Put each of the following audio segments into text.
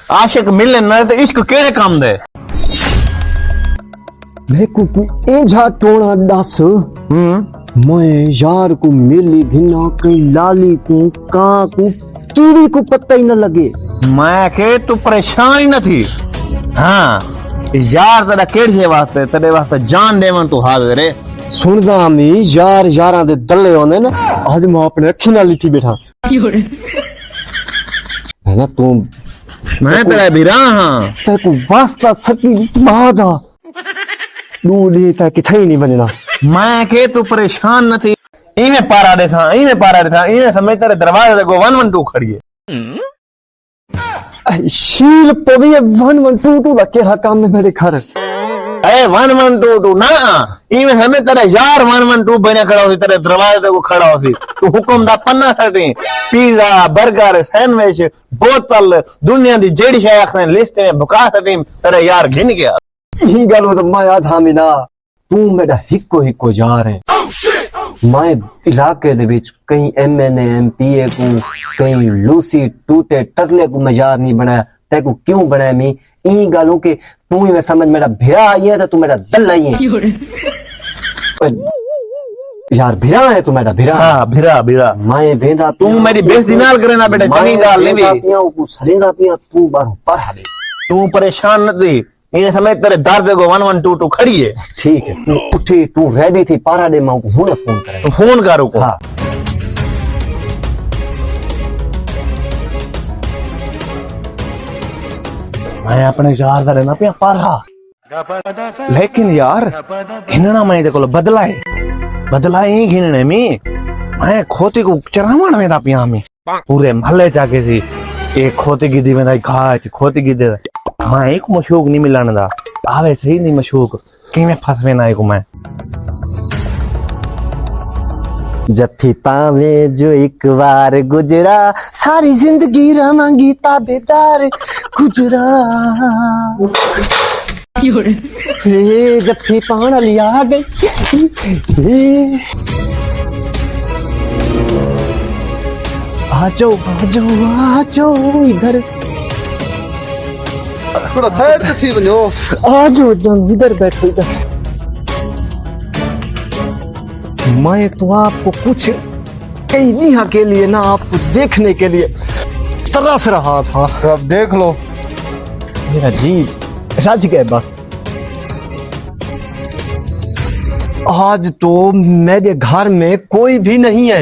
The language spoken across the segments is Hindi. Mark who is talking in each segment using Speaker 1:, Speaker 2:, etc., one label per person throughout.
Speaker 1: आशिक मिले न तो इश्क केड़े काम दे।
Speaker 2: मैं को एझा टोना दस मैं यार को मिली घिना कहीं लाली को कां को कीड़ी को पता ही न लगे।
Speaker 1: मैं के तू परेशान ही न थी। हाँ यार तेरा केड़े वास्ते तेरे वास्ते जान देवन तू हाजिर है।
Speaker 2: सुनदा मी यार यारां दे दल्ले होंदे न आज मैं अपने अखी नाल लिखी बैठा है ना तू
Speaker 1: मैं तेरा बिरा हाँ
Speaker 2: ते को वास्ता सकी बादा दूली ता कि थई नहीं बनना।
Speaker 1: मैं के तू परेशान न थी। इने पारा दे था इने समय तेरे दरवाजे को 112 खड़ी है।
Speaker 2: शील पवी 112 दा के काम में मेरे घर
Speaker 1: 112 ना इने समय तेरा यार 112 बने खड़ा हो तेरे दरवाजे को खड़ा हो। तू हुक्म दा पन्ना सटी पिज्जा बर्गर सैंडविच बोतल दुनिया दी जेड़ी शय आखने लिस्ट में बुका सटी तेरा यार घिन गया।
Speaker 2: यही गल तो मैं याद हा मिला तू मेरा हिक्को यार है। मैं इलाके दे विच कहीं एमएनए एमपीए को कहीं लूसी टूटे टकले को मजार नहीं बनाया ते को क्यों बनाया मी ई गलों के तू ही मैं समझ मेरा भिरा आई है तो तू मेरा दल आई है यार भिरा है तू मेरा भिरा।
Speaker 1: हाँ भिरा
Speaker 2: मैं वेंदा
Speaker 1: तू मेरी बेइज्जती ना करे ना बेटा चंगी गाल नहीं भी
Speaker 2: तू सरेंदा पिया तू बार पर हले
Speaker 1: तू परेशान न थी। ये समय तेरे दर्द को 112 खड़ी है।
Speaker 2: ठीक है तू उठी तू रेडी थी पारा दे मैं हुने फोन करे
Speaker 1: तो फोन करो को।
Speaker 2: हाँ
Speaker 1: मैं अपने यार दा रहना पिया पारा लेकिन यार घिनना मैं ते को बदला ही घिनने में मैं खोती को चरावण में दा पिया में पूरे महल्ले जाके सी एक खोती की दी में दा घाट खोती की दे मैं एक मशूक नहीं मिलन दा आवे सही नहीं मशूक कि मैं फसवे ना को मैं
Speaker 2: जफ्फी पावे जो एक बार गुजरा सारी जिंदगी रवांगी ताबेदार गुजरा ये जफ्फी पाना लिया गई आ जाओ इधर
Speaker 3: थोड़ा साइड पे थी बनो
Speaker 2: आ जाओ इधर बैठो इधर। मैं तो आपको कुछ कहीं के लिए ना आपको देखने के लिए तरस रहा था।
Speaker 3: अब देख लो
Speaker 2: मेरा जी रज गए बस। आज तो मेरे घर में कोई भी नहीं है।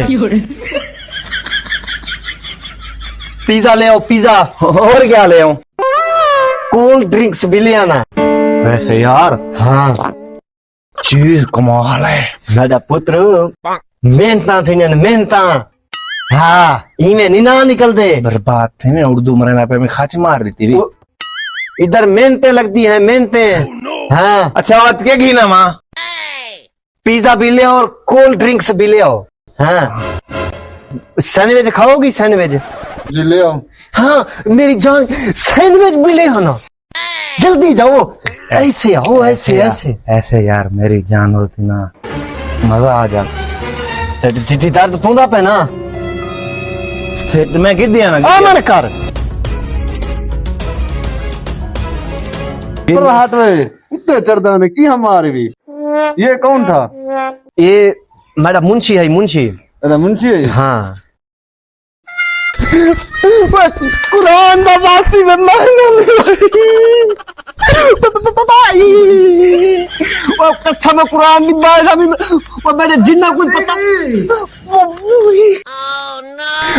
Speaker 2: पिज्जा ले आओ पिज्जा
Speaker 1: और क्या ले आऊं
Speaker 2: कोल्ड ड्रिंक्स भी ले आना।
Speaker 1: वैसे यार
Speaker 2: हाँ
Speaker 1: चीज कमाल है
Speaker 2: मेरा पुत्र मेहनता थी मेहनता हाँ इमें नहीं ना निकल दे
Speaker 1: बर्बाद थे मैं उर्दू मरना पे मैं खाच मार रही थी
Speaker 2: इधर मेहनतें लगती है मेहनतें। हाँ
Speaker 1: अच्छा बात क्या घी ना माँ
Speaker 2: पिज्जा भी ले आओ और कोल्ड ड्रिंक्स भी ले आओ। हाँ सैंडविच खाओगी सैंडविच
Speaker 3: जी ले आओ।
Speaker 2: हाँ मेरी जान सैंडविच भी ले आना जल्दी जाओ ऐसे आओ ऐसे
Speaker 1: यार मेरी जान होती ना मजा आ जा
Speaker 2: दर्द तूंदा पे ना
Speaker 1: मैं गिर दिया ना
Speaker 2: मन कर
Speaker 3: हाथ में कुत्ते चढ़दा ने की हमारे भी ये कौन था?
Speaker 2: ये मेरा मुंशी है मुंशी।
Speaker 3: अरे मुंशी है।
Speaker 2: हाँ कुरान नवासी में कसम कुरान नहीं बायरा में वो मेरे जिन्ना कुछ पता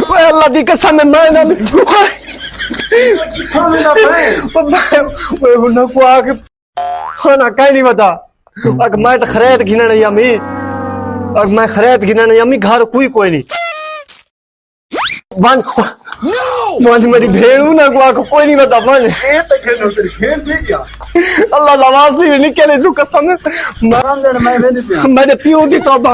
Speaker 2: वो अल्लाह दी कसम में मैं ना वो ना को आके खाना कहीं नहीं बता अगर मैं तो खरीद गिना नहीं अम्मी अगर मैं खरीद गिना नहीं अम्मी घर कोई नहीं वन मेरी भेड़ू ना को कोई नहीं बता वन
Speaker 3: ये तो खेल तेरी खेल से क्या
Speaker 2: अल्लाह नवाज नहीं निकले तू कसम मैंने पियो की तौबा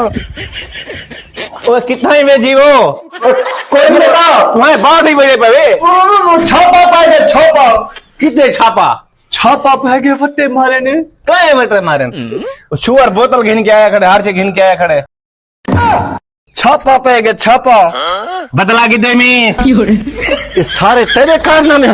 Speaker 1: वो कितना ही में जीवो कोई नहीं बता मैं बात ही बजे पे
Speaker 2: छापा पाए छापा
Speaker 1: कितने छापा
Speaker 2: पाए गए फट्टे मारे ने
Speaker 1: कहे मटर मारे शुअर बोतल घिन के आया खड़े हार से घिन के आया खड़े
Speaker 2: छापा पेगा छापा।
Speaker 1: बदला किदे में?
Speaker 2: ये सारे तेरे कारनामे